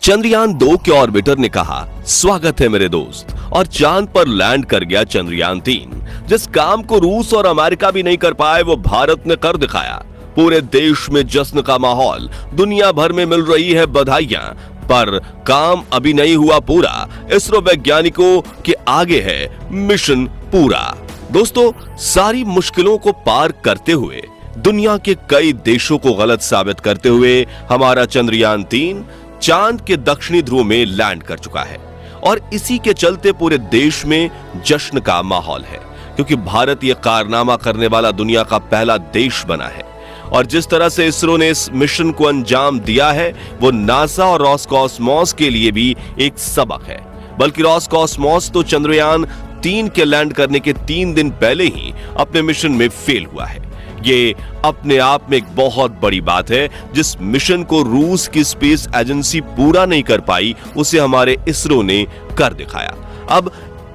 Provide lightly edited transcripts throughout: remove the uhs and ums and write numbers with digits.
चंद्रयान 2 के ऑर्बिटर ने कहा, स्वागत है मेरे दोस्त, और चांद पर लैंड कर गया चंद्रयान 3। जिस काम को रूस और अमेरिका भी नहीं कर पाए वो भारत ने कर दिखाया। पूरे देश में जश्न का माहौल, दुनिया भर में मिल रही है बधाइयां, पर काम अभी नहीं हुआ पूरा। इसरो वैज्ञानिकों के आगे है मिशन पूरा। दोस्तों, सारी मुश्किलों को पार करते हुए, दुनिया के कई देशों को गलत साबित करते हुए हमारा चंद्रयान 3 चांद के दक्षिणी ध्रुव में लैंड कर चुका है। और इसी के चलते पूरे देश में जश्न का माहौल है, क्योंकि भारत यह कारनामा करने वाला दुनिया का पहला देश बना है। और जिस तरह से इसरो ने इस मिशन को अंजाम दिया है वो नासा और रोसकॉसमॉस के लिए भी एक सबक है। बल्कि रोसकॉसमॉस तो चंद्रयान 3 के लैंड करने के 3 दिन पहले ही अपने मिशन में फेल हुआ है। ये अपने आप में एक बहुत बड़ी बात है। जिस मिशन को रूस की स्पेस एजेंसी पूरा नहीं कर पाई उसे हमारे इसरो ने कर दिखाया। अब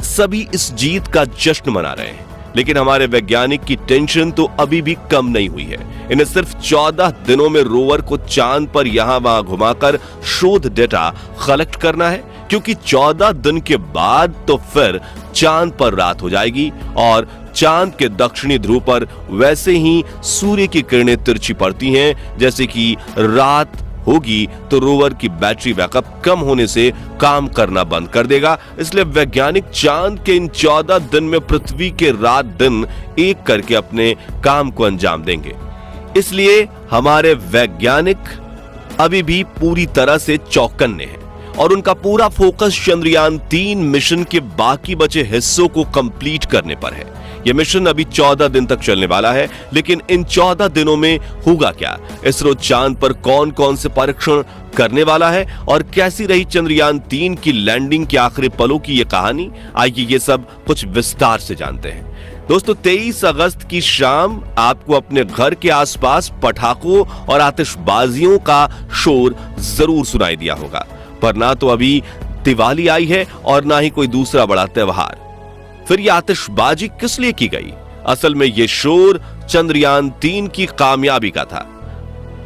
सभी इस जीत का जश्न मना रहे हैं, लेकिन हमारे वैज्ञानिक की टेंशन तो अभी भी कम नहीं हुई है। इन्हें सिर्फ 14 दिनों में रोवर को चांद पर यहां वहां घुमाकर शोध डेटा कलेक्ट करना है, क्योंकि 14 दिन के बाद तो फिर चांद पर रात हो जाएगी और चांद के दक्षिणी ध्रुव पर वैसे ही सूर्य की किरणें तिरछी पड़ती हैं। जैसे कि रात होगी तो रोवर की बैटरी बैकअप कम होने से काम करना बंद कर देगा। इसलिए वैज्ञानिक चांद के इन 14 दिन में पृथ्वी के रात दिन एक करके अपने काम को अंजाम देंगे। इसलिए हमारे वैज्ञानिक अभी भी पूरी तरह से चौकन्ने हैं और उनका पूरा फोकस चंद्रयान 3 मिशन के बाकी बचे हिस्सों को कंप्लीट करने पर है। यह मिशन अभी 14 दिन तक चलने वाला है, लेकिन इन 14 दिनों में होगा क्या? इसरो चांद पर कौन कौन से परीक्षण करने वाला है और कैसी रही चंद्रयान 3 की लैंडिंग के आखिरी पलों की यह कहानी? आइए ये सब कुछ विस्तार से जानते हैं। दोस्तों, 23 अगस्त की शाम आपको अपने घर के आसपास पटाखों और आतिशबाजियों का शोर जरूर सुनाई दिया होगा, पर ना तो अभी दिवाली आई है और ना ही कोई दूसरा बड़ा त्योहार। फिर यह आतिशबाजी किस लिए की गई? असल में यह शोर चंद्रयान 3 की कामयाबी का था।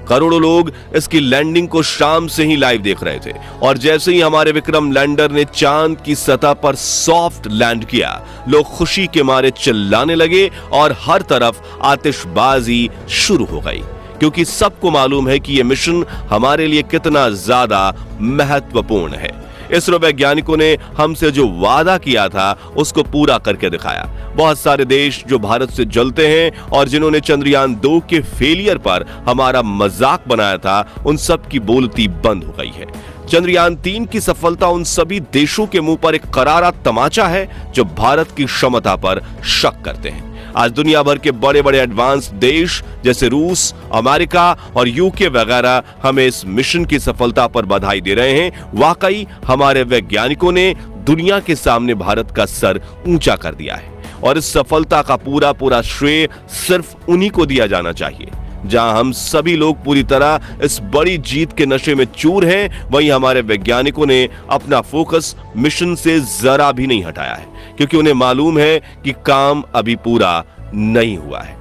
करोड़ों लोग इसकी लैंडिंग को शाम से ही लाइव देख रहे थे और जैसे ही हमारे विक्रम लैंडर ने चांद की सतह पर सॉफ्ट लैंड किया, लोग खुशी के मारे चिल्लाने लगे और हर तरफ आतिशबाजी शुरू हो गई, क्योंकि सबको मालूम है कि यह मिशन हमारे लिए कितना ज्यादा महत्वपूर्ण है। इसरो वैज्ञानिकों ने हमसे जो वादा किया था उसको पूरा करके दिखाया। बहुत सारे देश जो भारत से जलते हैं और जिन्होंने चंद्रयान 2 के फेलियर पर हमारा मजाक बनाया था, उन सब की बोलती बंद हो गई है। चंद्रयान 3 की सफलता उन सभी देशों के मुंह पर एक करारा तमाचा है जो भारत की क्षमता पर शक करते हैं। आज दुनिया भर के बड़े बड़े एडवांस देश जैसे रूस, अमेरिका और यूके वगैरह हमें इस मिशन की सफलता पर बधाई दे रहे हैं। वाकई हमारे वैज्ञानिकों ने दुनिया के सामने भारत का सर ऊंचा कर दिया है और इस सफलता का पूरा श्रेय सिर्फ उन्हीं को दिया जाना चाहिए। जहां हम सभी लोग पूरी तरह इस बड़ी जीत के नशे में चूर हैं, वहीं हमारे वैज्ञानिकों ने अपना फोकस मिशन से जरा भी नहीं हटाया है, क्योंकि उन्हें मालूम है कि काम अभी पूरा नहीं हुआ है।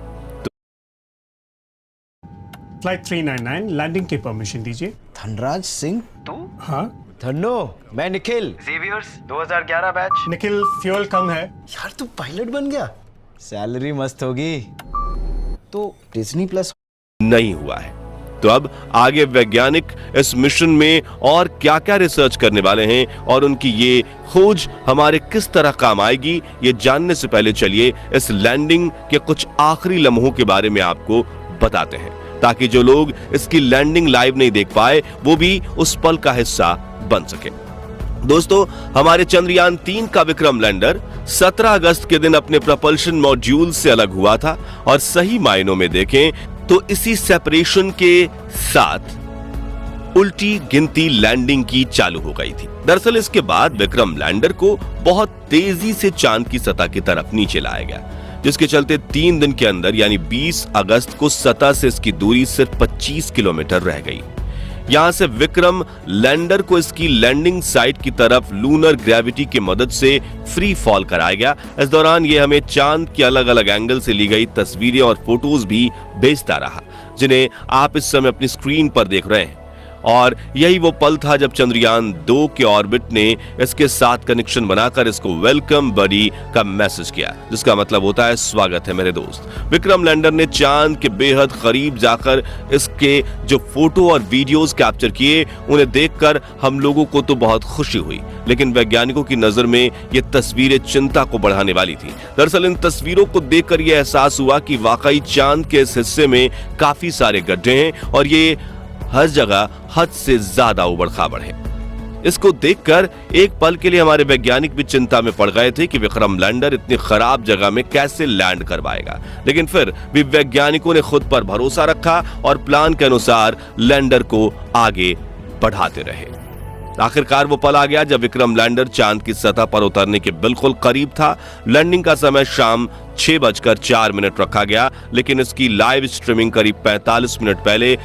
फ्लाइट 399 लैंडिंग की परमिशन दीजिए। धनराज सिंह? तू? हाँ धन्नो, मैं Nikhil. Xavier's 2011 batch. Nikhil, fuel कम है। यार तू पायलट बन गया, सैलरी मस्त होगी। तो डिज्नी प्लस नहीं हुआ है, तो अब आगे वैज्ञानिक इस मिशन में और क्या क्या रिसर्च करने वाले हैं और उनकी ये खोज हमारे किस तरह काम आएगी, ये जानने से पहले चलिए इस लैंडिंग के कुछ आखिरी लम्हों के बारे में आपको बताते हैं, ताकि जो लोग इसकी लैंडिंग लाइव नहीं देख पाए वो भी उस पल का हिस्सा बन सके। दोस्तों, हमारे चंद्रयान 3 का विक्रम लैंडर 17 अगस्त के दिन अपने प्रपल्शन मॉड्यूल से अलग हुआ था और सही मायनों में देखें तो इसी सेपरेशन के साथ उल्टी गिनती लैंडिंग की चालू हो गई थी। दरअसल इसके बाद विक्रम लैंडर को बहुत तेजी से चांद की सतह की तरफ नीचे लाया गया, जिसके चलते 3 दिन के अंदर यानी 20 अगस्त को सतह से इसकी दूरी सिर्फ 25 किलोमीटर रह गई। यहां से विक्रम लैंडर को इसकी लैंडिंग साइट की तरफ लूनर ग्रेविटी की मदद से फ्री फॉल कराया गया। इस दौरान ये हमें चांद के अलग अलग एंगल से ली गई तस्वीरें और फोटोज भी भेजता रहा, जिन्हें आप इस समय अपनी स्क्रीन पर देख रहे हैं। और यही वो पल था जब चंद्रयान 2 के ऑर्बिट ने इसके साथ कनेक्शन बनाकर इसको वेलकम बडी का मैसेज किया, जिसका मतलब होता है स्वागत है मेरे दोस्त। विक्रम लैंडर ने चांद के बेहद करीब जाकर इसके जो फोटो और वीडियोस कैप्चर किए, उन्हें देखकर हम लोगों को तो बहुत खुशी हुई, लेकिन वैज्ञानिकों की नजर में ये तस्वीरें चिंता को बढ़ाने वाली थी। दरअसल इन तस्वीरों को देखकर यह एहसास हुआ कि वाकई चांद के इस हिस्से में काफी सारे गड्ढे हैं और ये हर जगह हद से ज्यादा उबड़-खाबड़ है। इसको देखकर एक पल के लिए हमारे वैज्ञानिक भी चिंता में पड़ गए थे कि विक्रम लैंडर इतनी खराब जगह में कैसे लैंड करवाएगा, लेकिन फिर भी वैज्ञानिकों ने खुद पर भरोसा रखा और प्लान के अनुसार लैंडर को आगे बढ़ाते रहे। आखिरकार वो पल आ गया जब विक्रम लैंडर चांद की सतह पर उतरने के बिल्कुल करीब था। लैंडिंग का समय शाम 6:04 रखा गया, लेकिन इसकी लाइव स्ट्रीमिंग करीब 45 मिनट पहले